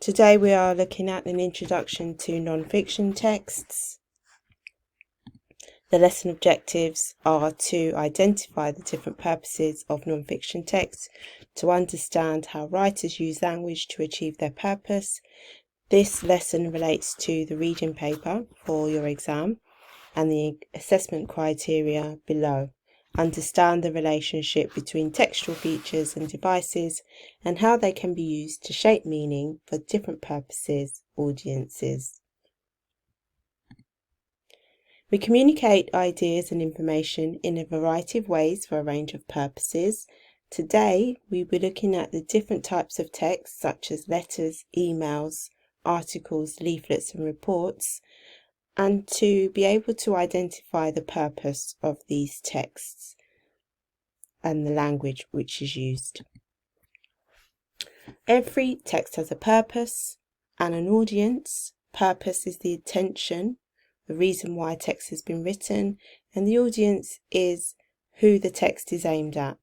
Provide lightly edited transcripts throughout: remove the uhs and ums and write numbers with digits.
Today we are looking at an introduction to non-fiction texts. The lesson objectives are to identify the different purposes of non-fiction texts, to understand how writers use language to achieve their purpose. This lesson relates to the reading paper for your exam and the assessment criteria below. Understand the relationship between textual features and devices and how they can be used to shape meaning for different purposes, audiences. We communicate ideas and information in a variety of ways for a range of purposes. Today, we'll be looking at the different types of text such as letters, emails, articles, leaflets and reports, and to be able to identify the purpose of these texts and the language which is used. Every text has a purpose and an audience. Purpose is the intention, the reason why a text has been written, and the audience is who the text is aimed at.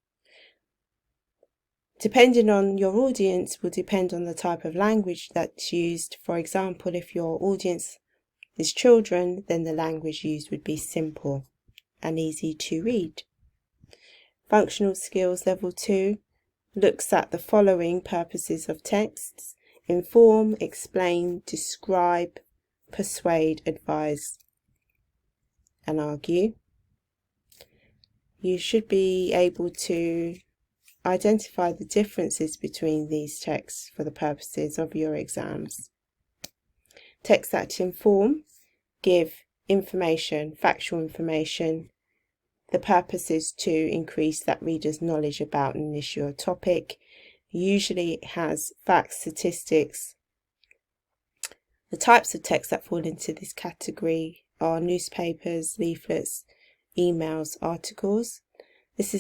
Depending on your audience will depend on the type of language that's used. For example, if your audience is children, then the language used would be simple and easy to read. Functional Skills Level 2 looks at the following purposes of texts: inform, explain, describe, persuade, advise, and argue. You should be able to identify the differences between these texts for the purposes of your exams. Texts that inform give information, factual information. The purpose is to increase that reader's knowledge about an issue or topic. Usually it has facts, statistics. The types of text that fall into this category are newspapers, leaflets, emails, articles. It's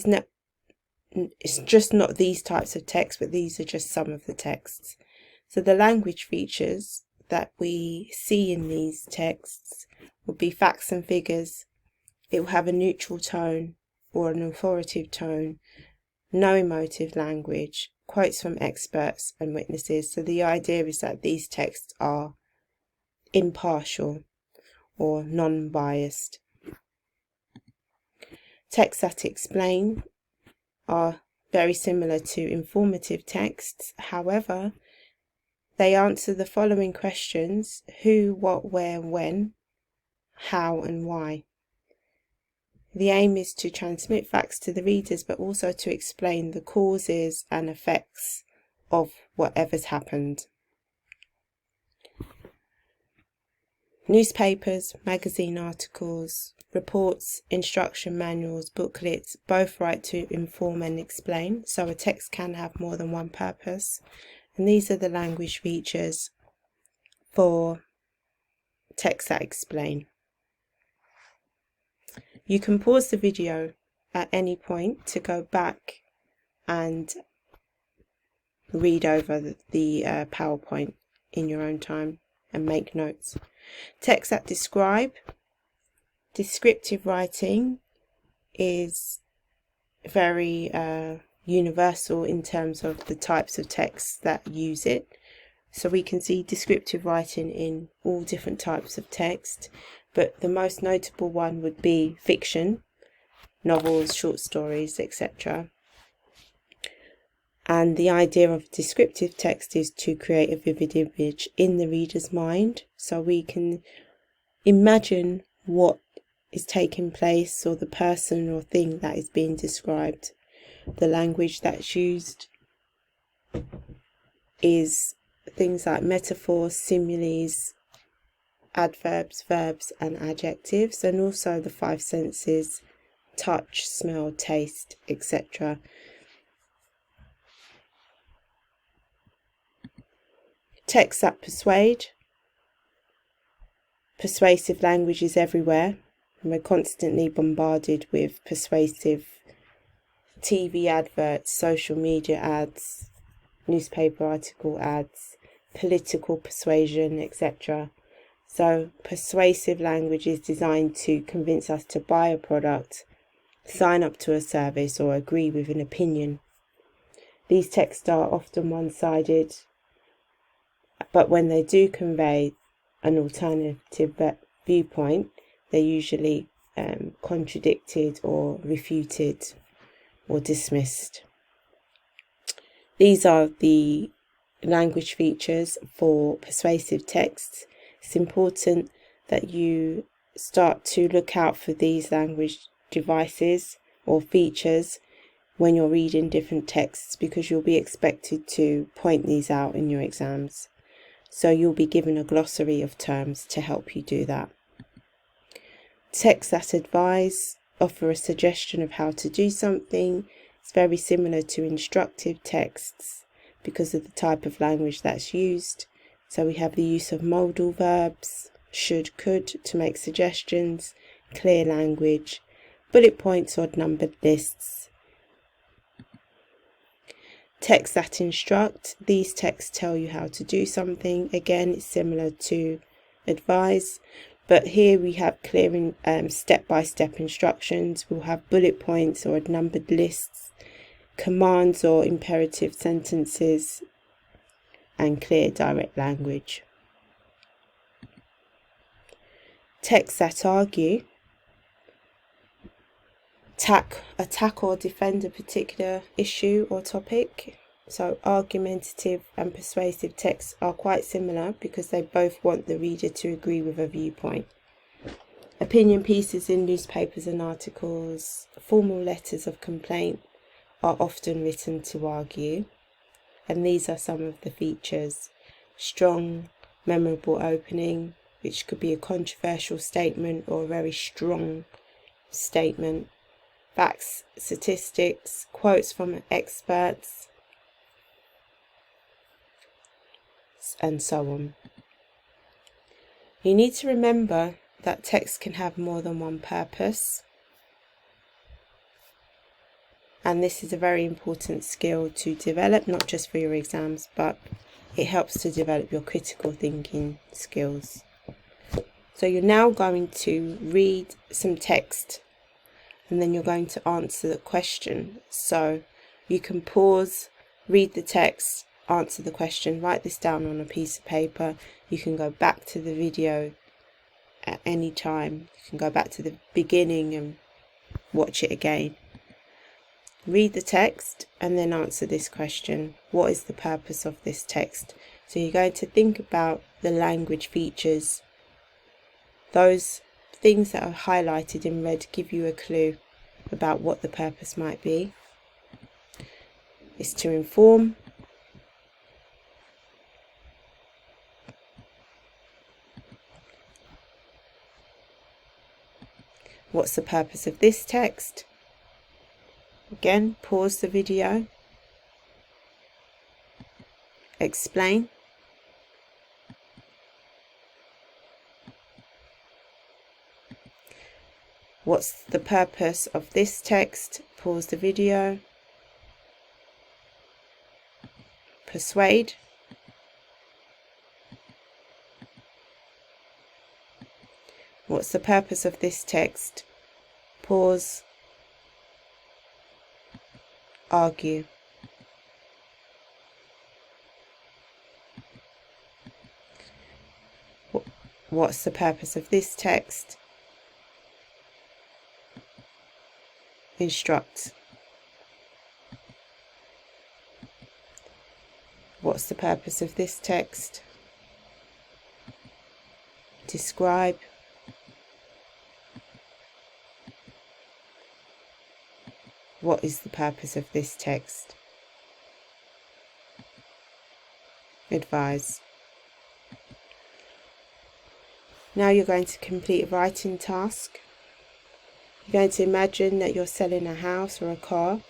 just not these types of text, but these are just some of the texts. So the language features that we see in these texts will be facts and figures. It will have a neutral tone or an authoritative tone, no emotive language, quotes from experts and witnesses. So the idea is that these texts are impartial or non-biased. Texts that explain are very similar to informative texts. However, they answer the following questions: who, what, where, when, how and why. The aim is to transmit facts to the readers, but also to explain the causes and effects of whatever's happened. Newspapers, magazine articles, reports, instruction manuals, booklets, both write to inform and explain, so a text can have more than one purpose. And these are the language features for texts that explain. You can pause the video at any point to go back and read over the PowerPoint in your own time and make notes. Texts that describe. Descriptive writing is very universal in terms of the types of texts that use it. So we can see descriptive writing in all different types of text, but the most notable one would be fiction, novels, short stories, etc. And the idea of descriptive text is to create a vivid image in the reader's mind, so we can imagine what is taking place or the person or thing that is being described. The language that's used is things like metaphors, similes, adverbs, verbs and adjectives, and also the five senses: touch, smell, taste, etc. Texts that persuade. Persuasive language is everywhere, and we're constantly bombarded with persuasive TV adverts, social media ads, newspaper article ads, political persuasion, etc. So persuasive language is designed to convince us to buy a product, sign up to a service, or agree with an opinion. These texts are often one-sided but when they do convey an alternative viewpoint, they're usually contradicted or refuted or dismissed. These are the language features for persuasive texts. It's important that you start to look out for these language devices or features when you're reading different texts, because you'll be expected to point these out in your exams. So you'll be given a glossary of terms to help you do that. Texts that advise, offer a suggestion of how to do something. It's very similar to instructive texts because of the type of language that's used. So we have the use of modal verbs, should, could, to make suggestions, clear language, bullet points, odd numbered lists. Texts that instruct. These texts tell you how to do something. Again, it's similar to advise, but here we have clear step-by-step instructions. We'll have bullet points or numbered lists, commands or imperative sentences, and clear direct language. Texts that argue. Attack or defend a particular issue or topic. So argumentative and persuasive texts are quite similar because they both want the reader to agree with a viewpoint. Opinion pieces in newspapers and articles, formal letters of complaint are often written to argue, and these are some of the features. Strong, memorable opening, which could be a controversial statement or a very strong statement. Facts, statistics, quotes from experts, and so on. You need to remember that text can have more than one purpose, and this is a very important skill to develop, not just for your exams, but it helps to develop your critical thinking skills. So you're now going to read some text, and then you're going to answer the question. So you can pause, read the text, answer the question, write this down on a piece of paper. You can go back to the video at any time. You can go back to the beginning and watch it again. Read the text and then answer this question. What is the purpose of this text? So you're going to think about the language features. Those things that are highlighted in red give you a clue about what the purpose might be. It's to inform, what's the purpose of this text? Again, pause the video, explain, what's the purpose of this text? Pause the video. Persuade. What's the purpose of this text? Pause. Argue. What's the purpose of this text? Instruct. What's the purpose of this text? Describe. What is the purpose of this text? Advise. Now you're going to complete a writing task. You're going to imagine that you're selling a house or a car,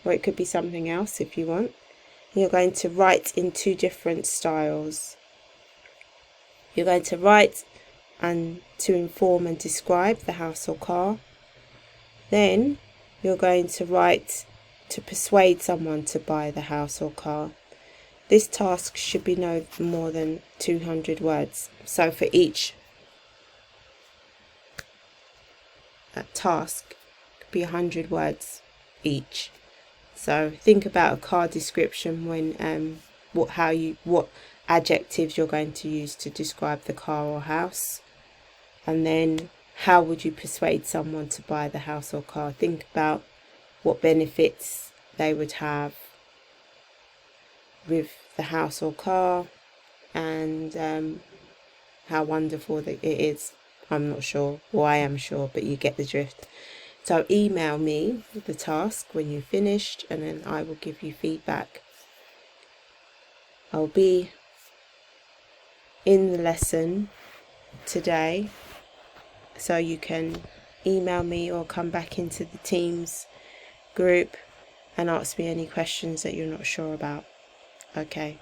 or it could be something else if you want. And you're going to write in two different styles. You're going to write and to inform and describe the house or car. Then you're going to write to persuade someone to buy the house or car. This task should be no more than 200 words. So for each task, could be 100 words each. So think about a car description when adjectives you're going to use to describe the car or house. And then how would you persuade someone to buy the house or car? Think about what benefits they would have with the house or car, and how wonderful that it is. I'm not sure, or I am sure, but you get the drift. So email me the task when you've finished, and then I will give you feedback. I'll be in the lesson today, so you can email me or come back into the Teams group and ask me any questions that you're not sure about. Okay.